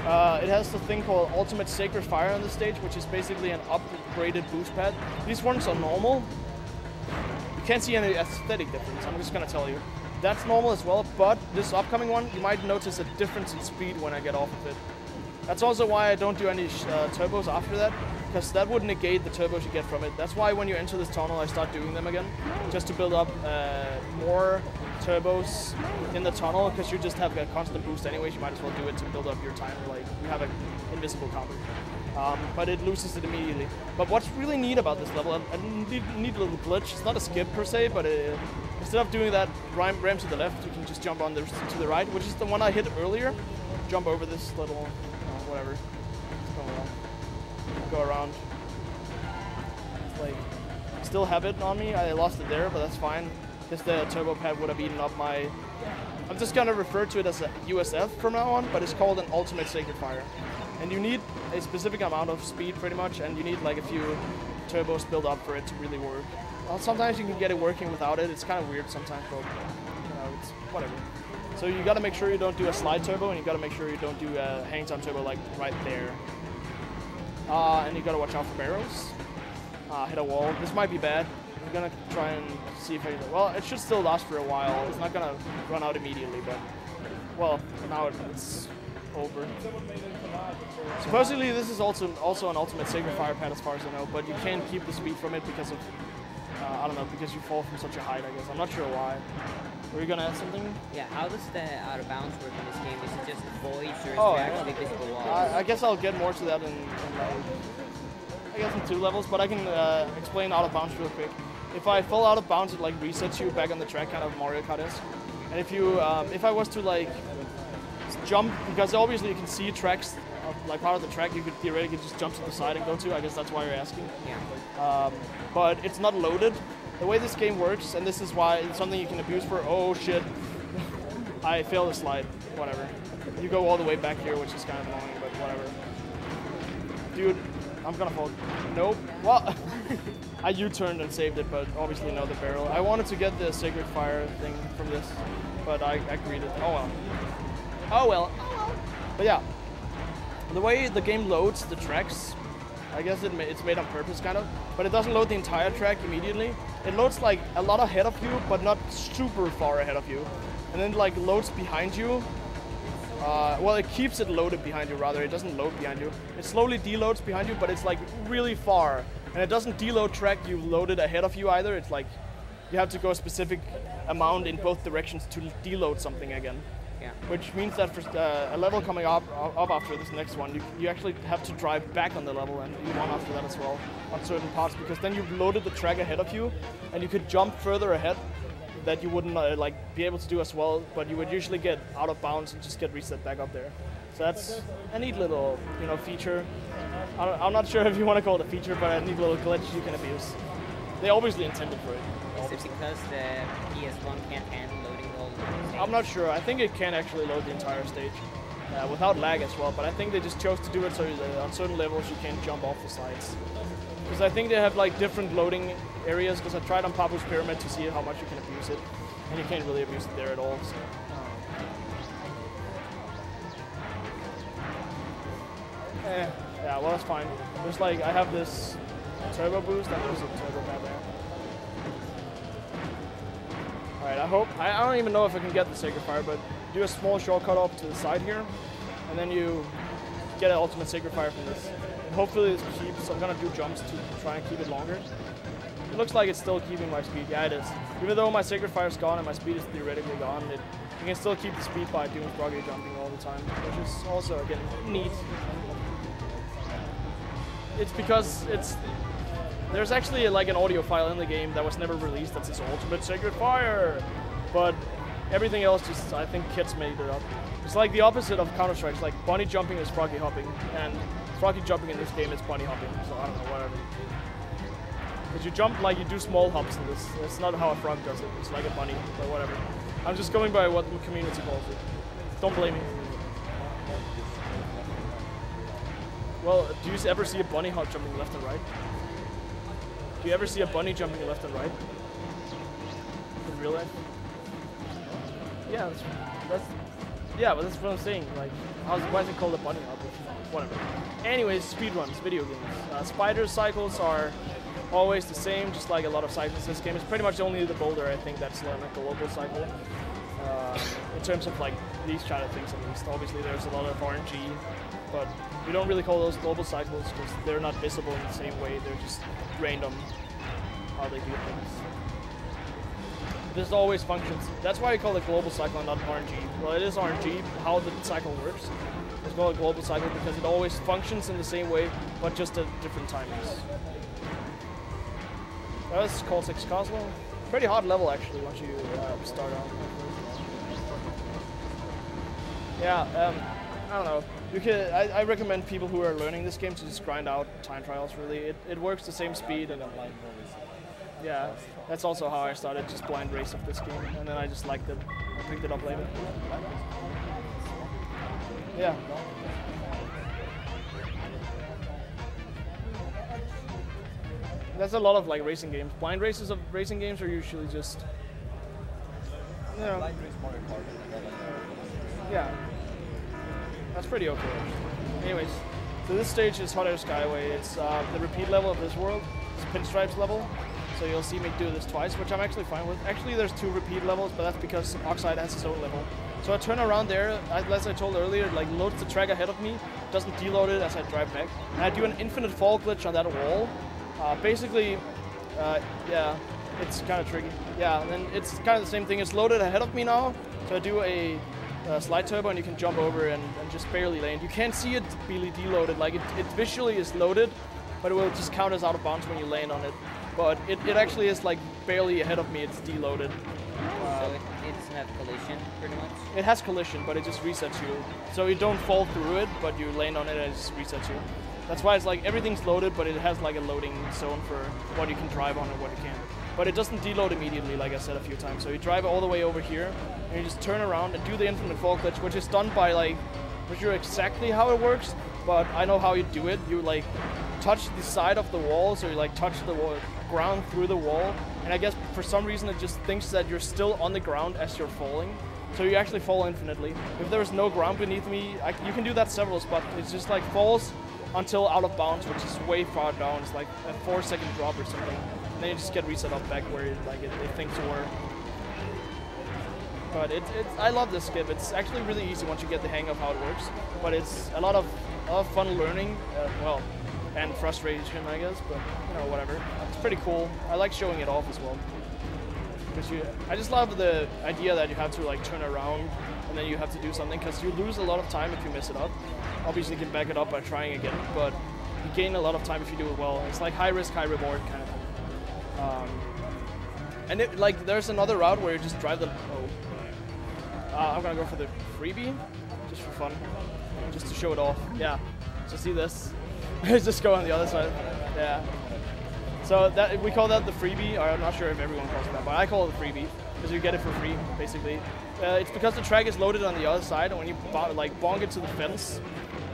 It has the thing called Ultimate Sacred Fire on the stage, which is basically an upgraded boost pad. These ones are normal. You can't see any aesthetic difference, I'm just gonna tell you. That's normal as well, but this upcoming one, you might notice a difference in speed when I get off of it. That's also why I don't do any turbos after that, because that would negate the turbos you get from it. That's why when you enter this tunnel, I start doing them again, just to build up more turbos in the tunnel, because you just have a constant boost anyways. You might as well do it to build up your time, like you have an invisible combo. But it loses it immediately. But what's really neat about this level, I need a little glitch. It's not a skip per se, but instead of doing that ramp to the left, you can just jump on to the right, which is the one I hit earlier. Jump over this little, whatever. Go around. It's like, still have it on me. I lost it there, but that's fine. Because the turbo pad would have eaten up my... I'm just gonna refer to it as a USF from now on, but it's called an Ultimate Sacred Fire. And you need a specific amount of speed pretty much, and you need like a few turbos built up for it to really work. Well, sometimes you can get it working without it. It's kind of weird sometimes, but it's whatever. So you gotta make sure you don't do a slide turbo, and you gotta make sure you don't do a hang time turbo like right there. And you gotta watch out for barrels. Hit a wall. This might be bad. I'm gonna try and see if well, it should still last for a while. It's not gonna run out immediately, but well, now it's over. Supposedly this is also an Ultimate Sacred Fire pad as far as I know, but you can't keep the speed from it because of I don't know, because you fall from such a height, I guess. I'm not sure why. Were you gonna add something? Yeah, how does the out of bounds work in this game? Is it just voids or is there actually visible walls? I guess I'll get more to that in I guess in 2 levels, but I can explain out of bounds real quick. If I fall out of bounds, it like resets you back on the track, kind of Mario Kart-esque. And if you, if I was to like jump, because obviously you can see tracks, like part of the track, you could theoretically just jump to the side and go to. I guess that's why you're asking. Yeah. But it's not loaded. the way this game works, and this is why it's something you can abuse for. Oh shit! I failed a slide. Whatever. You go all the way back here, which is kind of annoying, but whatever. Dude, I'm gonna fall. Nope. Well, I U-turned and saved it, but obviously no, the barrel. I wanted to get the Sacred Fire thing from this, but I agreed it. Oh well. Oh well. But yeah, the way the game loads the tracks, I guess it's made on purpose, kind of, but it doesn't load the entire track immediately. It loads like a lot ahead of you, but not super far ahead of you. And then like loads behind you. Well, it keeps it loaded behind you, rather. It doesn't load behind you. It slowly deloads behind you, but it's like really far. And it doesn't deload track you loaded ahead of you either. It's like you have to go a specific amount in both directions to deload something again. Yeah. Which means that for a level coming up after this next one, you actually have to drive back on the level and do one after that as well on certain parts, because then you've loaded the track ahead of you and you could jump further ahead that you wouldn't like be able to do as well, but you would usually get out of bounds and just get reset back up there. So that's a neat little, feature. I'm not sure if you want to call it a feature, but a neat little glitch you can abuse. They obviously intended for it. Is it because the PS1 can't handle loading the whole stage? I'm not sure. I think it can actually load the entire stage without lag as well, but I think they just chose to do it so that on certain levels you can't jump off the sides. Because I think they have like different loading areas, because I tried on Papo's Pyramid to see how much you can abuse it, and you can't really abuse it there at all. So. Yeah, well, that's fine. There's like, I have this turbo boost, and there's a turbo pad there. Alright, I don't even know if I can get the Sacred Fire, but do a small shortcut up to the side here, and then you get an ultimate Sacred Fire from this. And hopefully this keeps, I'm gonna do jumps to try and keep it longer. It looks like it's still keeping my speed. Yeah, it is. Even though my Sacred Fire's gone and my speed is theoretically gone, you can still keep the speed by doing froggy jumping all the time, which is also, again, neat. It's because there's actually like an audio file in the game that was never released that says Ultimate Sacred Fire, but everything else just, I think kids made it up. It's like the opposite of Counter-Strike. Like bunny jumping is froggy hopping, and froggy jumping in this game is bunny hopping, so I don't know, whatever. Because you jump like you do small hops in this. That's not how a frog does it. It's like a bunny, but whatever. I'm just going by what the community calls it. Don't blame me. Well, do you ever see a bunny hop jumping left and right? Do you ever see a bunny jumping left and right? In real life? Yeah, but that's what I'm saying. Like, why is it called a bunny hop? Whatever. Anyways, speedruns, video games. Spider cycles are always the same, just like a lot of cycles in this game. It's pretty much only the boulder, I think, that's like a global cycle. In terms of like these kind of things, at least. Obviously, there's a lot of RNG, but we don't really call those global cycles because they're not visible in the same way. They're just random how they do things. This always functions. That's why I call it global cycle and not RNG. Well, it is RNG, how the cycle works. It's called a global cycle because it always functions in the same way, but just at different timings. That's called 6 Cosmo. Pretty hard level actually once you start out. Yeah, I don't know. You can. I recommend people who are learning this game to just grind out time trials. Really, it works the same speed and yeah, that's also how I started, just blind race of this game, and then I just liked it. I picked it up later. Yeah. That's a lot of like racing games. Blind races of racing games are usually just, you know, yeah. That's pretty okay, actually. Anyways, so this stage is Hot Air Skyway. It's the repeat level of this world. It's Pinstripes level. So you'll see me do this twice, which I'm actually fine with. Actually, there's 2 repeat levels, but that's because Oxide has its own level. So I turn around there, as I told earlier, like loads the track ahead of me, doesn't deload it as I drive back. And I do an infinite fall glitch on that wall. Basically, yeah, it's kind of tricky. Yeah, and then it's kind of the same thing. It's loaded ahead of me now, so I do a slide turbo and you can jump over and just barely land. You can't see it really deloaded, like it visually is loaded, but it will just count as out of bounds when you land on it. But it actually is like barely ahead of me, it's deloaded. So it doesn't have collision, pretty much? It has collision, but it just resets you. So you don't fall through it, but you land on it and it just resets you. That's why it's like everything's loaded, but it has like a loading zone for what you can drive on and what you can't. But it doesn't deload immediately, like I said a few times. So you drive all the way over here, and you just turn around and do the infinite fall glitch, which is done by like, I'm not sure exactly how it works, but I know how you do it. You like touch the side of the wall, so you like touch the ground through the wall, and I guess for some reason it just thinks that you're still on the ground as you're falling. So you actually fall infinitely. If there's no ground beneath me, you can do that several spots. It's just like falls until out of bounds, which is way far down. It's like a 4-second drop or something. And then you just get reset up back where it thinks you were. But I love this skip. It's actually really easy once you get the hang of how it works. But it's a lot of fun learning, and frustration, I guess. But you know, whatever. It's pretty cool. I like showing it off as well. Because I just love the idea that you have to like turn around and then you have to do something, because you lose a lot of time if you mess it up. Obviously you can back it up by trying again, but you gain a lot of time if you do it well. It's like high risk, high reward kind of thing. And like there's another route where you just drive the. I'm gonna go for the freebie, just for fun, just to show it off. Yeah, so see this, just go on the other side. Yeah. So that we call that the freebie, or I'm not sure if everyone calls it that, but I call it the freebie because you get it for free, basically. It's because the track is loaded on the other side, and when you like bonk it to the fence,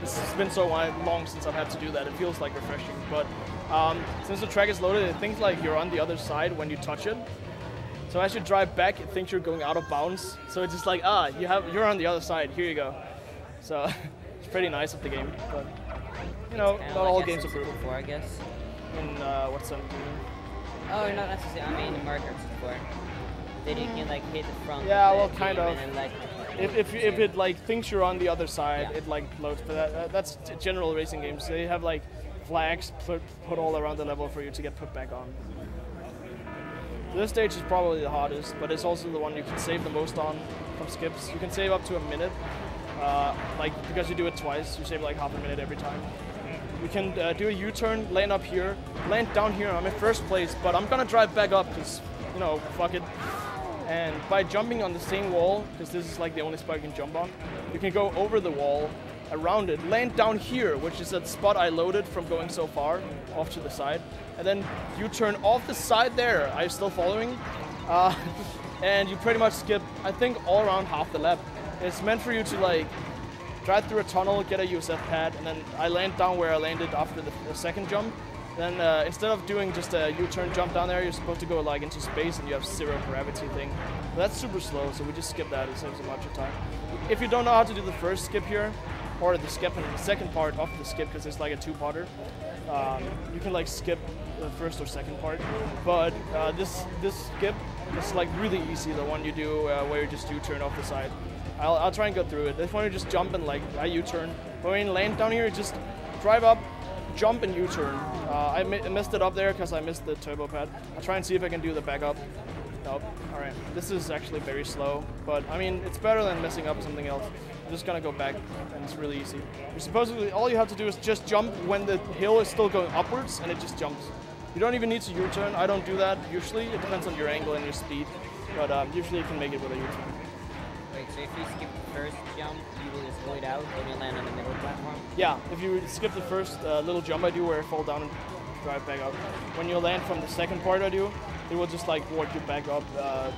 it's been so long since I've had to do that. It feels like refreshing, but since the track is loaded, it thinks like you're on the other side when you touch it. So as you drive back, it thinks you're going out of bounds. So it's just like, you're on the other side. Here you go. So it's pretty nice of the game, but you know, not all games are brutal. I guess. In what's that? Oh, not necessarily. I mean, in Mario Kart 64. Then you can like hit the front. Yeah, of the well, kind of. and then, like, if it like thinks you're on the other side, it like loads. But that's general racing games. They have like flags put all around the level for you to get put back on. This stage is probably the hardest, but it's also the one you can save the most on from skips. You can save up to a minute, like because you do it twice. You save like half a minute every time. You can do a U-turn, land up here, land down here. I'm in first place, but I'm gonna drive back up because, you know, fuck it. And by jumping on the same wall, because this is like the only spot you can jump on, you can go over the wall, around it, land down here, which is that spot I loaded from going so far, off to the side, and then U-turn off the side there. Are you still following? And you pretty much skip, I think, all around half the lap. It's meant for you to like drive through a tunnel, get a USF pad, and then I land down where I landed after the second jump. Then instead of doing just a U-turn jump down there, you're supposed to go like into space and you have zero gravity thing. But that's super slow, so we just skip that. It saves a bunch of time. If you don't know how to do the first skip here, or the skip in the second part of the skip, because it's like a two-parter, you can like skip the first or second part. But this skip is like really easy, the one you do where you just U-turn off the side. I'll try and go through it. If you just jump and like I U-turn, but when you land down here, just drive up, jump and U-turn. I messed it up there because I missed the turbo pad. I'll try and see if I can do the back up. Nope. All right. This is actually very slow, but I mean it's better than messing up something else. I'm just gonna go back, and it's really easy. You're supposedly all you have to do is just jump when the hill is still going upwards, and it just jumps. You don't even need to U-turn. I don't do that usually. It depends on your angle and your speed, but usually you can make it with a U-turn. Wait, so if you skip the first jump, you will just void out and you land on the middle platform? Yeah, if you skip the first little jump I do where I fall down and drive back up, when you land from the second part I do, it will just like walk you back up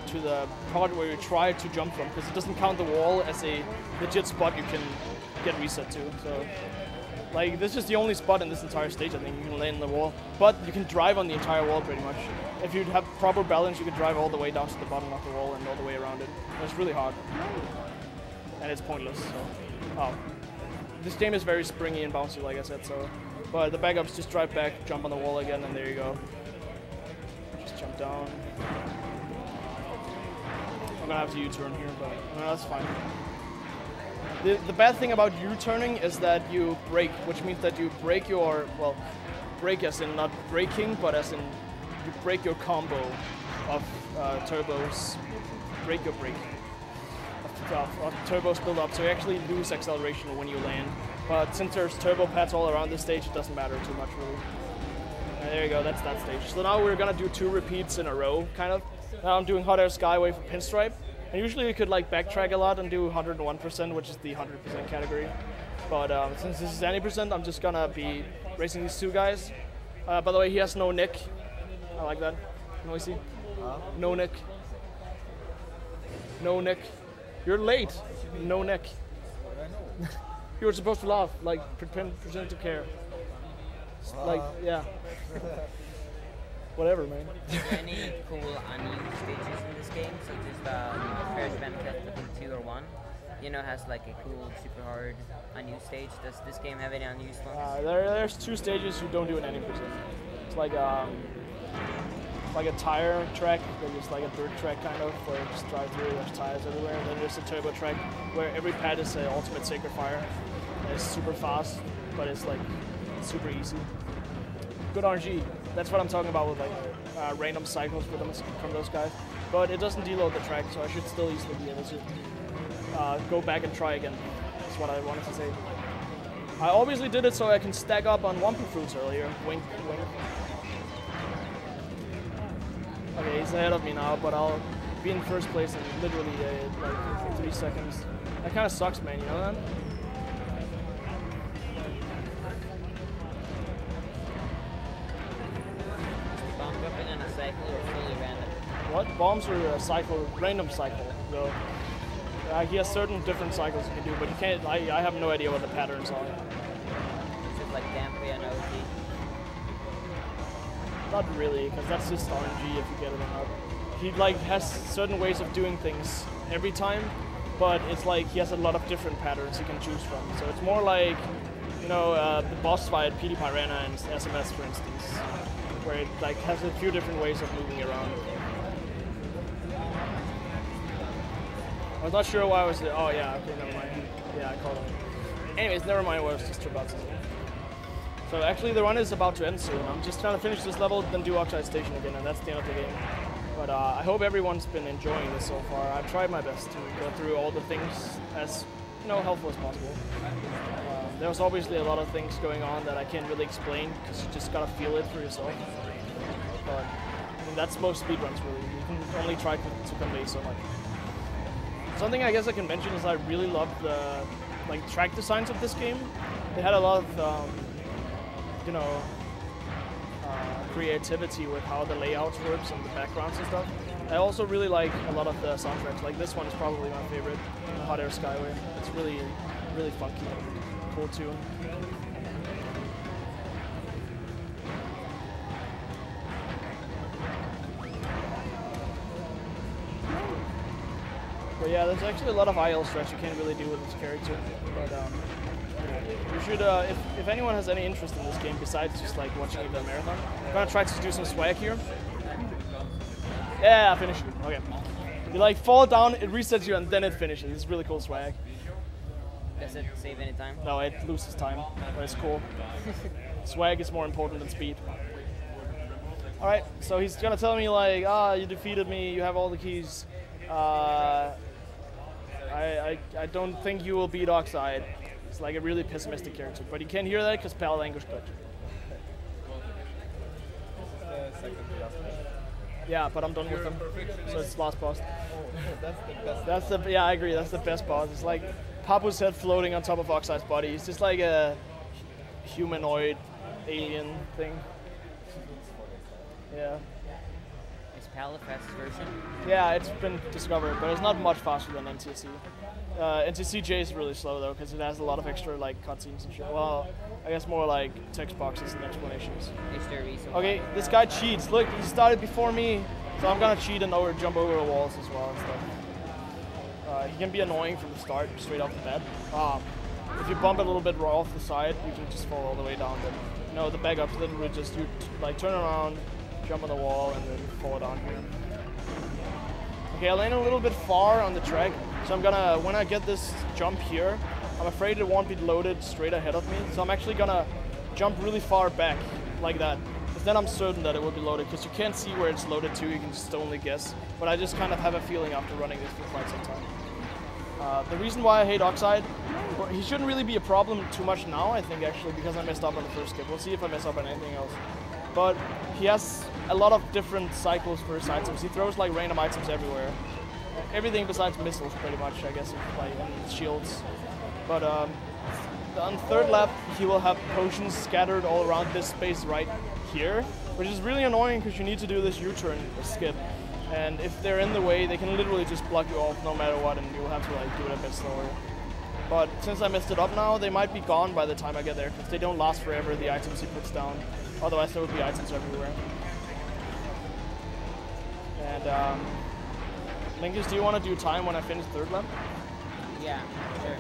to the part where you try to jump from, because it doesn't count the wall as a legit spot you can get reset to. So, like, this is the only spot in this entire stage I think you can land on the wall, but you can drive on the entire wall pretty much. If you have proper balance, you can drive all the way down to the bottom of the wall and all the way around it. But it's really hard, and it's pointless. So, this game is very springy and bouncy, like I said. So, but the backups just drive back, jump on the wall again, and there you go. Just jump down. I'm gonna have to U-turn here, but no, that's fine. The bad thing about U-turning is that you brake, which means that you break your, well, brake as in not braking, but as in you break your combo of turbos, break your brake of turbos build up, so you actually lose acceleration when you land. But since there's turbo pads all around this stage, it doesn't matter too much really. There you go, that's that stage. So now we're gonna do 2 repeats in a row, kind of. Now I'm doing Hot Air Skyway for Pinstripe. And usually you could like backtrack a lot and do 101%, which is the 100% category. But since this is any percent, I'm just gonna be racing these two guys. By the way, he has no nick. I like that. Noisy. No nick. No nick. You're late. No nick. You were supposed to laugh, like pretend to care. Like, yeah. Whatever, man. Are there any cool unused stages in this game, such as the Ferris Van Cut, I think 2 or 1? You know, has like a cool, super hard unused stage. Does this game have any unused ones? There's 2 stages you don't do in any prison. It's like a tire track, but just like a dirt track kind of, where you just drive through, there's tires everywhere. And then there's a turbo track where every pad is an ultimate sacred fire. And it's super fast, but it's like super easy. Good RNG. That's what I'm talking about with like random cycles from those guys. But it doesn't deload the track, so I should still easily be able to go back and try again. That's what I wanted to say. I obviously did it so I can stack up on Wumpa Fruits earlier. Wink, wink. Okay, he's ahead of me now, but I'll be in first place in literally like 3 seconds. That kind of sucks, man, you know that? What? Bombs are a cycle, random cycle, though. He has certain different cycles you can do, but you can't, I have no idea what the patterns are. Is it like Dampe and OG? Not really, because that's just RNG if you get it or not. He like has certain ways of doing things every time, but it's like he has a lot of different patterns he can choose from. So it's more like, you know, the boss fight, PD Piranha and SMS, for instance, where it like has a few different ways of moving around. I was not sure why I was there. Oh yeah, okay, never mind. Yeah, I called him. Anyways, never mind what I was just about to say. So actually the run is about to end soon. I'm just trying to finish this level, then do Oxide Station again, and that's the end of the game. But I hope everyone's been enjoying this so far. I've tried my best to go through all the things as helpful as possible. There's obviously a lot of things going on that I can't really explain, because you just gotta feel it for yourself. But I mean, that's most speedruns really. You can only try to convey so much. Something I guess I can mention is I really love the track designs of this game. They had a lot of creativity with how the layouts works and the backgrounds and stuff. I also really like a lot of the soundtracks. Like this one is probably my favorite, Hot Air Skyway. It's really, really funky and cool tune. But yeah, there's actually a lot of IL stretch you can't really do with this character. But you should, if anyone has any interest in this game besides just like watching the marathon, I'm gonna try to do some swag here. Yeah, I finished it. Okay. You like fall down, it resets you, and then it finishes. It's really cool swag. Does it save any time? No, it loses time, but it's cool. Swag is more important than speed. Alright, so he's gonna tell me like, you defeated me, you have all the keys. I don't think you will beat Oxide. It's like a really pessimistic character, but you can't hear that because Pal language glitch. Yeah, but I'm done with him, so it's last boss. That's the best. Yeah, I agree. That's the best boss. It's like Papo's head floating on top of Oxide's body. It's just like a humanoid alien thing. Yeah. Is Pal the fastest version? Yeah, it's been discovered, but it's not much faster than NTSC. NTCJ is really slow though, because it has a lot of extra like cutscenes and shit. Well, I guess more like text boxes and explanations. Okay, this guy cheats. Look, he started before me, so I'm gonna cheat and jump over walls as well and stuff. He can be annoying from the start, straight off the bat. If you bump it a little bit raw off the side, you can just fall all the way down. But the backup's literally just you like turn around, jump on the wall, and then fall down here. Okay, I landed a little bit far on the track, so I'm gonna, when I get this jump here, I'm afraid it won't be loaded straight ahead of me, so I'm actually gonna jump really far back, like that. Because then I'm certain that it will be loaded, because you can't see where it's loaded to, you can just only guess. But I just kind of have a feeling after running this for quite some time. The reason why I hate Oxide, he shouldn't really be a problem too much now, I think, actually, because I messed up on the first skip. We'll see if I mess up on anything else. But he has a lot of different cycles for his items. He throws like random items everywhere. Everything besides missiles, pretty much, I guess, and shields. But on third lap, he will have potions scattered all around this space right here, which is really annoying because you need to do this U-turn skip. And if they're in the way, they can literally just block you off no matter what, and you'll have to like do it a bit slower. But since I messed it up now, they might be gone by the time I get there, because they don't last forever, the items he puts down. Otherwise, there would be items everywhere. And Linkus, do you want to do time when I finish third lap? Yeah, sure.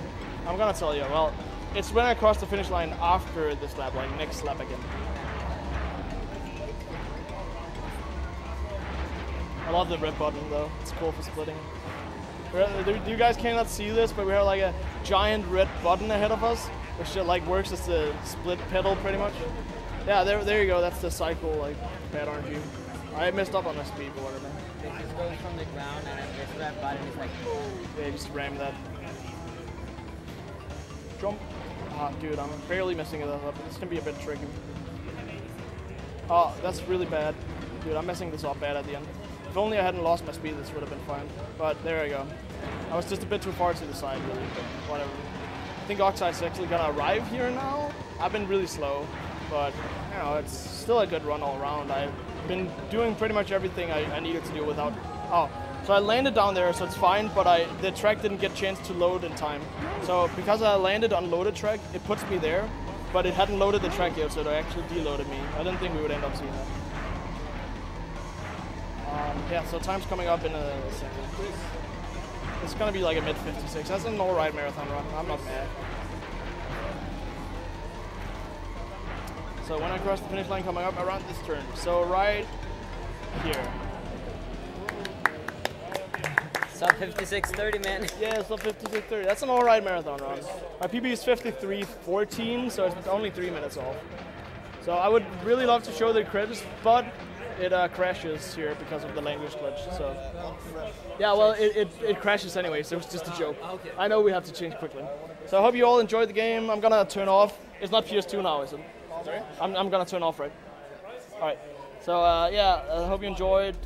I'm gonna tell you. Well, it's when I cross the finish line after this lap, like next lap again. I love the red button though. It's cool for splitting. You guys cannot see this, but we have like a giant red button ahead of us, which like works as the split pedal pretty much. Yeah, there you go. That's the cycle, like bad RNG. I messed up on the speed border, man. It just goes from the ground, and then this red button is like. Yeah, just ram that. Jump. Ah, dude, I'm barely messing it up. This can be a bit tricky. Oh, that's really bad. Dude, I'm messing this up bad at the end. If only I hadn't lost my speed, this would have been fine. But there I go. I was just a bit too far to the side, really, but whatever. I think Oxide's actually gonna arrive here now. I've been really slow, but you know, it's still a good run all around. I've been doing pretty much everything I needed to do without. Oh, so I landed down there, so it's fine, but the track didn't get a chance to load in time. So because I landed on loaded track, it puts me there, but it hadn't loaded the track yet, so it actually deloaded me. I didn't think we would end up seeing that. Yeah, so time's coming up in a second. It's gonna be like a mid 56. That's an alright marathon run. I'm not mad. So when I cross the finish line coming up around this turn. So right here. Sub 56:30, man. Yeah, sub 56:30. That's an alright marathon run. My PB is 53:14, so it's only 3 minutes off. So I would really love to show the credits, but it crashes here because of the language glitch. So yeah, well, it crashes anyway, so it's just a joke. I know we have to change quickly. So I hope you all enjoyed the game. I'm gonna turn off. It's not PS2 now, is it? Sorry? I'm gonna turn off, right? All right. So yeah, I hope you enjoyed.